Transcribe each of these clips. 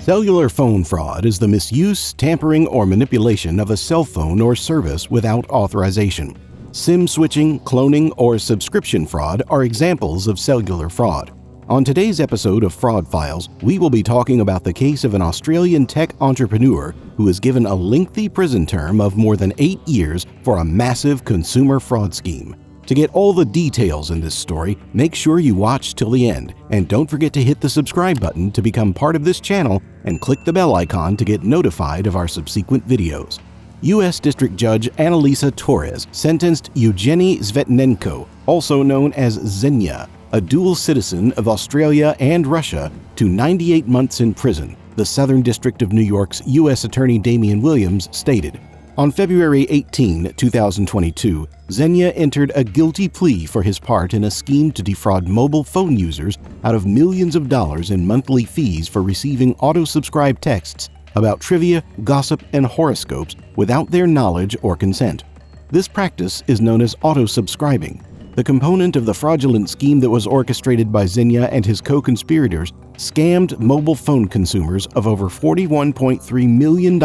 Cellular phone fraud is the misuse, tampering, or manipulation of a cell phone or service without authorization. SIM switching, cloning, or subscription fraud are examples of cellular fraud. On today's episode of Fraud Files, we will be talking about the case of an Australian tech entrepreneur who was given a lengthy prison term of more than 8 years for a massive consumer fraud scheme. To get all the details in this story, make sure you watch till the end, and don't forget to hit the subscribe button to become part of this channel and click the bell icon to get notified of our subsequent videos. U.S. District Judge Annalisa Torres sentenced Evgeny Zvetnenko, also known as Xenia, a dual citizen of Australia and Russia, to 98 months in prison, the Southern District of New York's U.S. Attorney Damian Williams stated. On February 18, 2022, Xenia entered a guilty plea for his part in a scheme to defraud mobile phone users out of millions of dollars in monthly fees for receiving auto-subscribed texts about trivia, gossip, and horoscopes without their knowledge or consent. This practice is known as auto-subscribing. The component of the fraudulent scheme that was orchestrated by Xenia and his co-conspirators scammed mobile phone consumers of over $41.3 million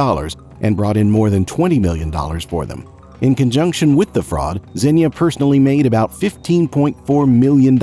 and brought in more than $20 million for them. In conjunction with the fraud, Xenia personally made about $15.4 million,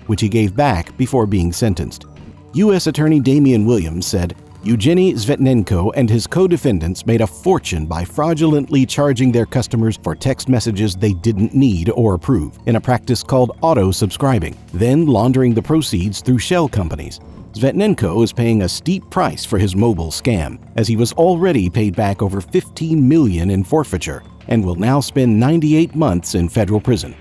which he gave back before being sentenced. U.S. Attorney Damian Williams said, Evgeny Zvetnenko and his co-defendants made a fortune by fraudulently charging their customers for text messages they didn't need or approve, in a practice called auto-subscribing, then laundering the proceeds through shell companies. Zvetnenko is paying a steep price for his mobile scam, as he was already paid back over $15 million in forfeiture and will now spend 98 months in federal prison.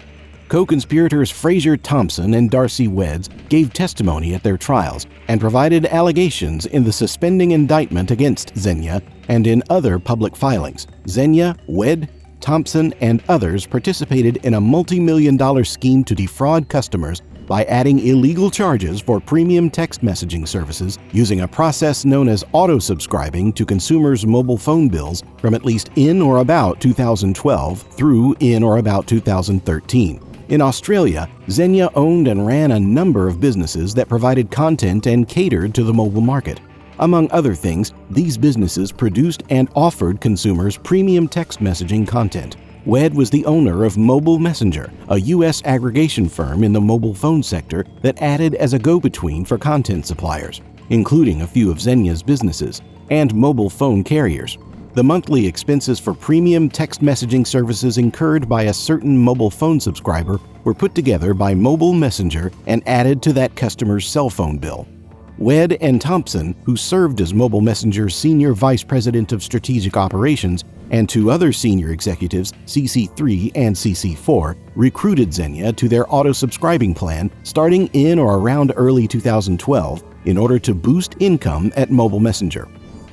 Co-conspirators Fraser Thompson and Darcy Wedds gave testimony at their trials and provided allegations in the suspending indictment against Xenia and in other public filings. Xenia, Wedd, Thompson, and others participated in a multi-million-dollar scheme to defraud customers by adding illegal charges for premium text messaging services using a process known as auto-subscribing to consumers' mobile phone bills from at least in or about 2012 through in or about 2013. In Australia, Xenia owned and ran a number of businesses that provided content and catered to the mobile market. Among other things, these businesses produced and offered consumers premium text messaging content. Wedd was the owner of Mobile Messenger, a U.S. aggregation firm in the mobile phone sector that added as a go-between for content suppliers, including a few of Xenia's businesses, and mobile phone carriers. The monthly expenses for premium text messaging services incurred by a certain mobile phone subscriber were put together by Mobile Messenger and added to that customer's cell phone bill. Wedd and Thompson, who served as Mobile Messenger's Senior Vice President of Strategic Operations, and two other senior executives, CC3 and CC4, recruited Xenia to their auto-subscribing plan starting in or around early 2012 in order to boost income at Mobile Messenger.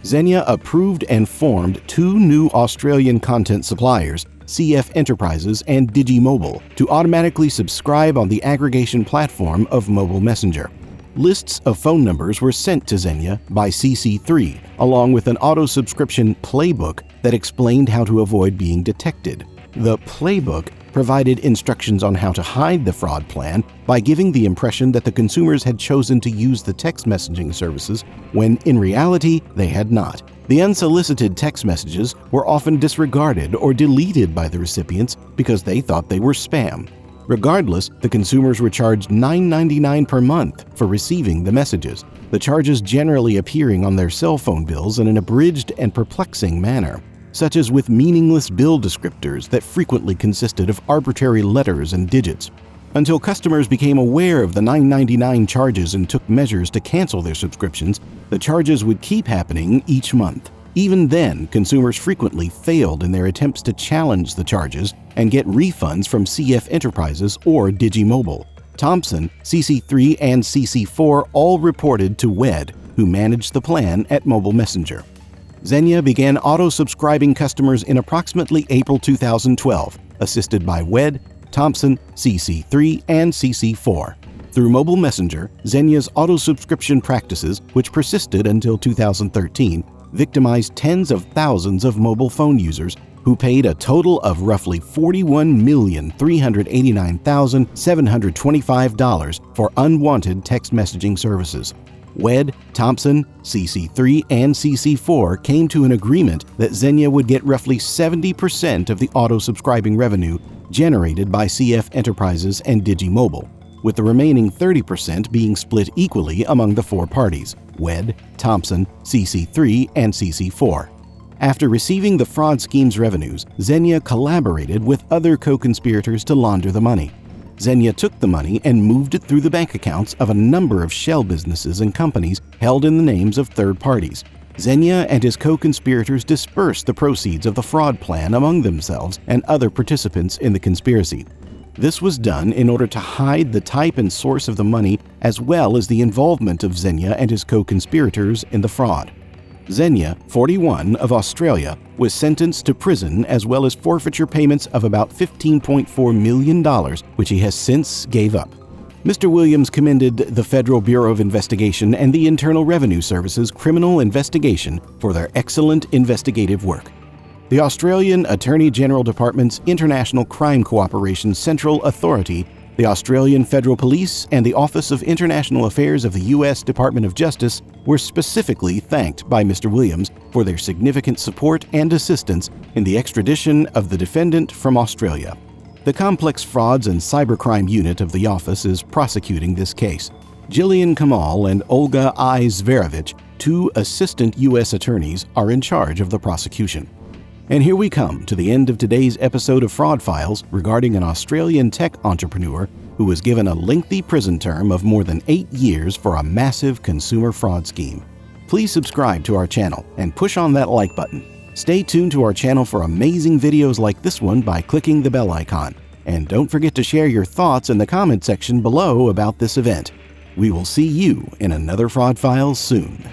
Xenia approved and formed two new Australian content suppliers, CF Enterprises and Digimobile, to automatically subscribe on the aggregation platform of Mobile Messenger. Lists of phone numbers were sent to Xenia by CC3, along with an auto-subscription playbook that explained how to avoid being detected. The playbook provided instructions on how to hide the fraud plan by giving the impression that the consumers had chosen to use the text messaging services when in reality they had not. The unsolicited text messages were often disregarded or deleted by the recipients because they thought they were spam. Regardless, the consumers were charged $9.99 per month for receiving the messages, the charges generally appearing on their cell phone bills in an abridged and perplexing manner, such as with meaningless bill descriptors that frequently consisted of arbitrary letters and digits. Until customers became aware of the $9.99 charges and took measures to cancel their subscriptions, the charges would keep happening each month. Even then, consumers frequently failed in their attempts to challenge the charges and get refunds from CF Enterprises or Digimobile. Thompson, CC3, and CC4 all reported to Wedd, who managed the plan at Mobile Messenger. Xenia began auto-subscribing customers in approximately April 2012, assisted by Wedd, Thompson, CC3, and CC4. Through Mobile Messenger, Xenia's auto-subscription practices, which persisted until 2013, victimized tens of thousands of mobile phone users who paid a total of roughly $41,389,725 for unwanted text messaging services. Wed, Thompson, CC3, and CC4 came to an agreement that Xenia would get roughly 70% of the auto-subscribing revenue generated by CF Enterprises and Digimobile, with the remaining 30% being split equally among the four parties: Wed, Thompson, CC3, and CC4. After receiving the fraud scheme's revenues, Xenia collaborated with other co-conspirators to launder the money. Xenia took the money and moved it through the bank accounts of a number of shell businesses and companies held in the names of third parties. Xenia and his co-conspirators dispersed the proceeds of the fraud plan among themselves and other participants in the conspiracy. This was done in order to hide the type and source of the money, as well as the involvement of Xenia and his co-conspirators in the fraud. Xenia, 41, of Australia, was sentenced to prison as well as forfeiture payments of about $15.4 million, which he has since gave up. Mr. Williams commended the Federal Bureau of Investigation and the Internal Revenue Service's criminal investigation for their excellent investigative work. The Australian Attorney General Department's International Crime Cooperation Central Authority, the Australian Federal Police, and the Office of International Affairs of the U.S. Department of Justice were specifically thanked by Mr. Williams for their significant support and assistance in the extradition of the defendant from Australia. The Complex Frauds and Cybercrime Unit of the office is prosecuting this case. Jillian Kamal and Olga I. Zverevich, two assistant U.S. attorneys, are in charge of the prosecution. And here we come to the end of today's episode of Fraud Files regarding an Australian tech entrepreneur who was given a lengthy prison term of more than 8 years for a massive consumer fraud scheme. Please subscribe to our channel and push on that like button. Stay tuned to our channel for amazing videos like this one by clicking the bell icon. And don't forget to share your thoughts in the comment section below about this event. We will see you in another Fraud Files soon.